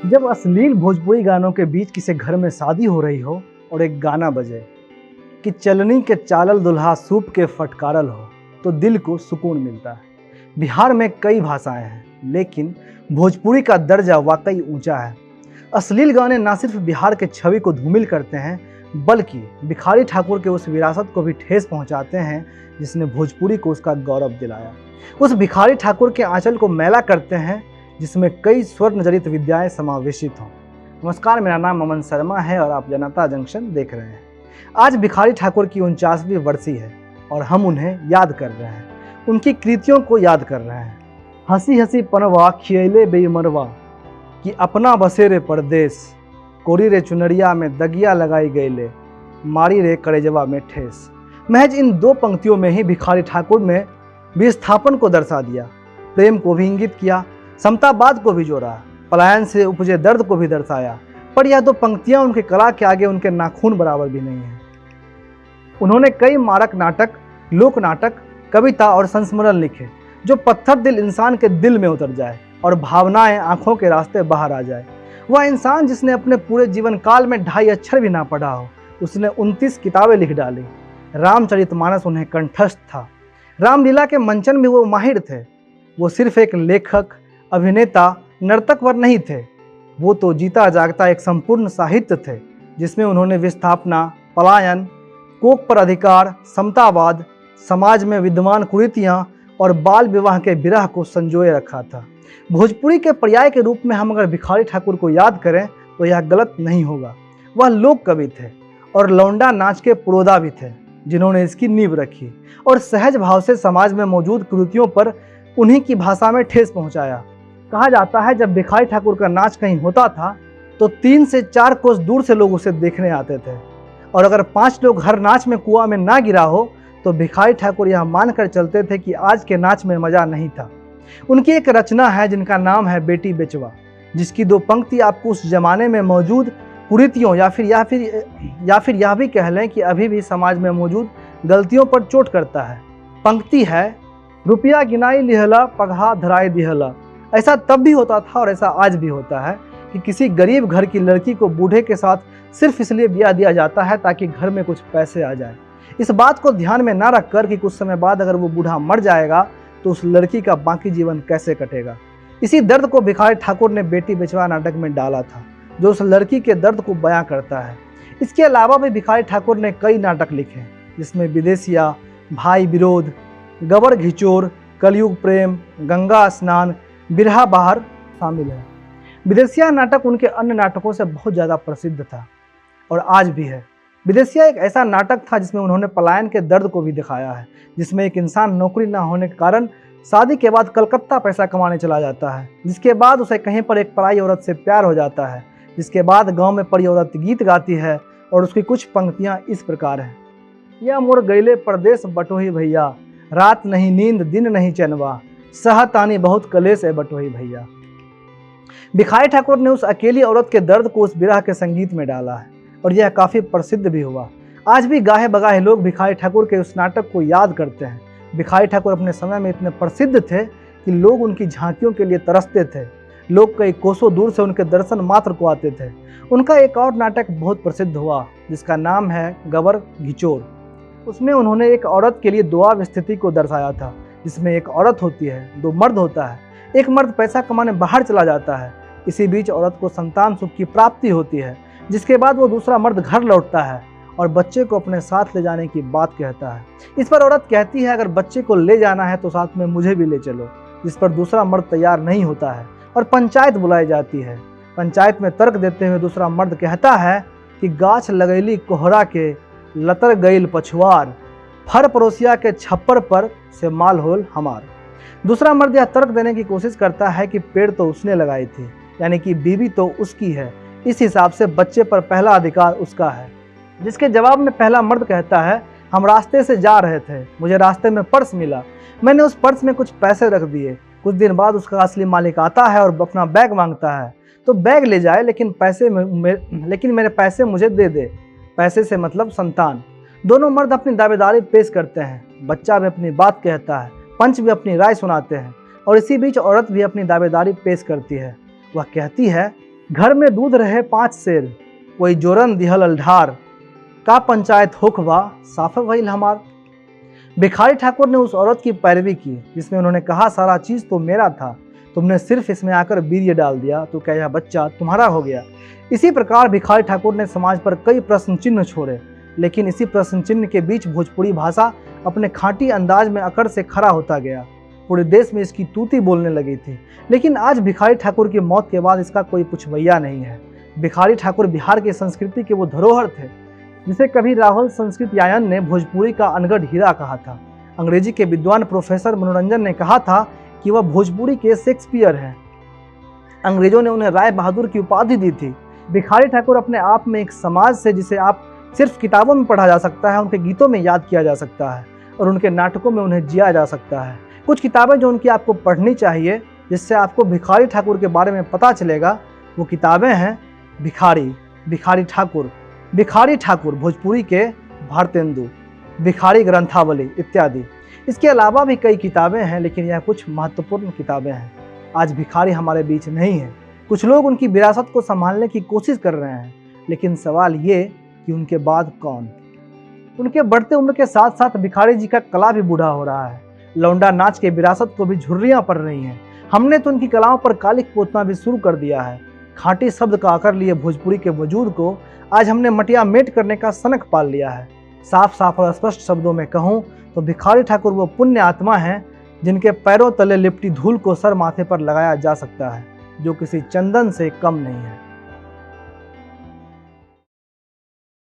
जब अश्लील भोजपुरी गानों के बीच किसी घर में शादी हो रही हो और एक गाना बजे कि चलनी के चालल दुल्हा सूप के फटकारल हो, तो दिल को सुकून मिलता है। बिहार में कई भाषाएं हैं, लेकिन भोजपुरी का दर्जा वाकई ऊंचा है। अश्लील गाने न सिर्फ बिहार के छवि को धूमिल करते हैं, बल्कि भिखारी ठाकुर के उस विरासत को भी ठेस पहुंचाते हैं जिसने भोजपुरी को उसका गौरव दिलाया। उस भिखारी ठाकुर के आंचल को मैला करते हैं जिसमें कई स्वर्ण जड़ित विद्याएं समावेशित हों। नमस्कार, मेरा नाम अमन शर्मा है और आप जनता जंक्शन देख रहे हैं। आज भिखारी ठाकुर की 49वीं वर्षी है और हम उन्हें याद कर रहे हैं, उनकी कृतियों को याद कर रहे हैं। हंसी हंसी पनवा खियले बेमरवा कि अपना बसेरे परदेश, कोरी रे चुनरिया में दगिया लगाई गईले, मारी रे करेजवा में ठेस। महज इन दो पंक्तियों में ही भिखारी ठाकुर ने विस्थापन को दर्शा दिया, प्रेम को भी इंगित किया, समतावाद को भी जोड़ा, पलायन से उपजे दर्द को भी दर्शाया। पर यह दो पंक्तियां उनकी कला के आगे उनके नाखून बराबर भी नहीं है। उन्होंने कई मारक नाटक, लोक नाटक, कविता और संस्मरण लिखे जो पत्थर दिल इंसान के दिल में उतर जाए और भावनाएं आंखों के रास्ते बाहर आ जाए। वह इंसान जिसने अपने पूरे जीवन काल में 2.5 अक्षर भी ना पढ़ा हो, उसने 29 किताबें लिख डाली। रामचरितमानस उन्हें कंठस्थ था। रामलीला के मंचन में वो माहिर थे। वो सिर्फ एक लेखक, अभिनेता, नर्तकवर नहीं थे, वो तो जीता जागता एक संपूर्ण साहित्य थे जिसमें उन्होंने विस्थापना, पलायन, कोख पर अधिकार, समतावाद, समाज में विद्यमान कुरीतियां और बाल विवाह के विरह को संजोए रखा था। भोजपुरी के पर्याय के रूप में हम अगर भिखारी ठाकुर को याद करें तो यह गलत नहीं होगा। वह लोक कवि थे और लौंडा नाच के पुरोधा भी थे जिन्होंने इसकी नींव रखी और सहज भाव से समाज में मौजूद कुरीतियों पर उन्हीं की भाषा में ठेस पहुंचाया। कहा जाता है जब भिखारी ठाकुर का नाच कहीं होता था तो 3 से 4 कोस दूर से लोग उसे देखने आते थे, और अगर 5 लोग हर नाच में कुआं में ना गिरा हो तो भिखारी ठाकुर यह मानकर चलते थे कि आज के नाच में मजा नहीं था। उनकी एक रचना है जिनका नाम है बेटी बेचवा, जिसकी 2 पंक्ति आपको उस जमाने में मौजूद कुरीतियों या फिर यह भी कह लें कि अभी भी समाज में मौजूद गलतियों पर चोट करता है। पंक्ति है, रुपया गिनाई लिहला पगहा धराई दिहला। ऐसा तब भी होता था और ऐसा आज भी होता है कि किसी गरीब घर की लड़की को बूढ़े के साथ सिर्फ इसलिए ब्याह दिया जाता है ताकि घर में कुछ पैसे आ जाए। इस बात को ध्यान में ना रखकर कि कुछ समय बाद अगर वो बूढ़ा मर जाएगा तो उस लड़की का बाकी जीवन कैसे कटेगा। इसी दर्द को भिखारी ठाकुर ने बेटी बेचवा नाटक में डाला था, जो उस लड़की के दर्द को बयां करता है। इसके अलावा भी भिखारी ठाकुर ने कई नाटक लिखे जिसमें विदेशिया, भाई विरोध, गबर घिचोर, कलयुग प्रेम, गंगा स्नान, बिरहा बहार शामिल है। विदेशिया नाटक उनके अन्य नाटकों से बहुत ज़्यादा प्रसिद्ध था और आज भी है। विदेशिया एक ऐसा नाटक था जिसमें उन्होंने पलायन के दर्द को भी दिखाया है, जिसमें एक इंसान नौकरी ना होने के कारण शादी के बाद कलकत्ता पैसा कमाने चला जाता है, जिसके बाद उसे कहीं पर एक पराई औरत से प्यार हो जाता है, जिसके बाद गांव में पड़ी औरत गीत गाती है और उसकी कुछ पंक्तियां इस प्रकार हैं। या मोर गईले परदेश बटोही भैया, रात नहीं नींद दिन नहीं चैनवा, सहतानी बहुत कलेश है बटोही भैया। भिखारी ठाकुर ने उस अकेली औरत के दर्द को उस विरह के संगीत में डाला है और यह काफ़ी प्रसिद्ध भी हुआ। आज भी गाहे बगाहे लोग भिखारी ठाकुर के उस नाटक को याद करते हैं। भिखारी ठाकुर अपने समय में इतने प्रसिद्ध थे कि लोग उनकी झांकियों के लिए तरसते थे। लोग कई कोसों दूर से उनके दर्शन मात्र को आते थे। उनका एक और नाटक बहुत प्रसिद्ध हुआ जिसका नाम है गबर घिचोर। उसमें उन्होंने एक औरत के लिए दुआब स्थिति को दर्शाया था, जिसमें एक औरत होती है, 2 मर्द होता है। एक मर्द पैसा कमाने बाहर चला जाता है, इसी बीच औरत को संतान सुख की प्राप्ति होती है, जिसके बाद वो दूसरा मर्द घर लौटता है और बच्चे को अपने साथ ले जाने की बात कहता है। इस पर औरत कहती है अगर बच्चे को ले जाना है तो साथ में मुझे भी ले चलो, जिस पर दूसरा मर्द तैयार नहीं होता है और पंचायत बुलाई जाती है। पंचायत में तर्क देते हुए दूसरा मर्द कहता है कि गाछ लगैली कोहरा के लतर गईल पछुआर, फर पड़ोसिया के छप्पर पर से माल होल हमार। दूसरा मर्द यह तर्क देने की कोशिश करता है कि पेड़ तो उसने लगाई थी, यानी कि बीवी तो उसकी है, इस हिसाब से बच्चे पर पहला अधिकार उसका है। जिसके जवाब में पहला मर्द कहता है, हम रास्ते से जा रहे थे, मुझे रास्ते में पर्स मिला, मैंने उस पर्स में कुछ पैसे रख दिए। कुछ दिन बाद उसका असली मालिक आता है और अपना बैग मांगता है, तो बैग ले जाए लेकिन मेरे पैसे मुझे दे दे। पैसे से मतलब संतान। दोनों मर्द अपनी दावेदारी पेश करते हैं। बच्चा भी अपनी बात कहता है, पंच भी अपनी राय सुनाते हैं और इसी बीच औरत भी अपनी दावेदारी पेश करती है। वह कहती है घर में दूध रहे 5 सेर, कोई जोरन दिहल अल्ढार, का पंचायत होखबा साफ भइल हमार। भिखारी ठाकुर ने उस औरत की पैरवी की जिसमें उन्होंने कहा सारा चीज तो मेरा था, तुमने सिर्फ इसमें आकर वीर्य डाल दिया, तो क्या यह बच्चा तुम्हारा हो गया। इसी प्रकार भिखारी ठाकुर ने समाज पर कई प्रश्न चिन्ह छोड़े, लेकिन इसी प्रश्न चिन्ह के बीच भोजपुरी भाषा अपने खाँटी अंदाज में अकड़ से खड़ा होता गया। पूरे देश में इसकी तूती बोलने लगी थी, लेकिन आज भिखारी ठाकुर की मौत के बाद इसका कोई पुछवैया नहीं है। भिखारी ठाकुर बिहार की संस्कृति के वो धरोहर थे जिसे कभी राहुल संस्कृत्यायन ने भोजपुरी का अनगढ़ हीरा कहा था। अंग्रेजी के विद्वान प्रोफेसर मनोरंजन ने कहा था कि वह भोजपुरी के शेक्सपियर हैं। अंग्रेजों ने उन्हें राय बहादुर की उपाधि दी थी। भिखारी ठाकुर अपने आप में एक समाज से जिसे आप सिर्फ किताबों में पढ़ा जा सकता है, उनके गीतों में याद किया जा सकता है और उनके नाटकों में उन्हें जिया जा सकता है। कुछ किताबें जो उनकी आपको पढ़नी चाहिए जिससे आपको भिखारी ठाकुर के बारे में पता चलेगा, वो किताबें हैं भिखारी ठाकुर भोजपुरी के भारतेंदु, भिखारी ग्रंथावली इत्यादि। इसके अलावा भी कई किताबें हैं, लेकिन यह कुछ महत्वपूर्ण किताबें हैं। आज भिखारी हमारे बीच नहीं है। कुछ लोग उनकी विरासत को संभालने की कोशिश कर रहे हैं, लेकिन सवाल ये कि उनके बाद कौन। उनके बढ़ते उम्र के साथ साथ भिखारी जी का कला भी बूढ़ा हो रहा है। लौंडा नाच के विरासत को भी झुर्रियां पड़ रही हैं। हमने तो उनकी कलाओं पर कालिक पोतना भी शुरू कर दिया है। खाँटी शब्द का आकर लिए भोजपुरी के वजूद को आज हमने मटिया मेट करने का सनक पाल लिया है। साफ साफ और स्पष्ट शब्दों में कहूँ तो भिखारी ठाकुर वो पुण्य आत्मा हैं जिनके पैरों तले लिपटी धूल को सर माथे पर लगाया जा सकता है, जो किसी चंदन से कम नहीं है।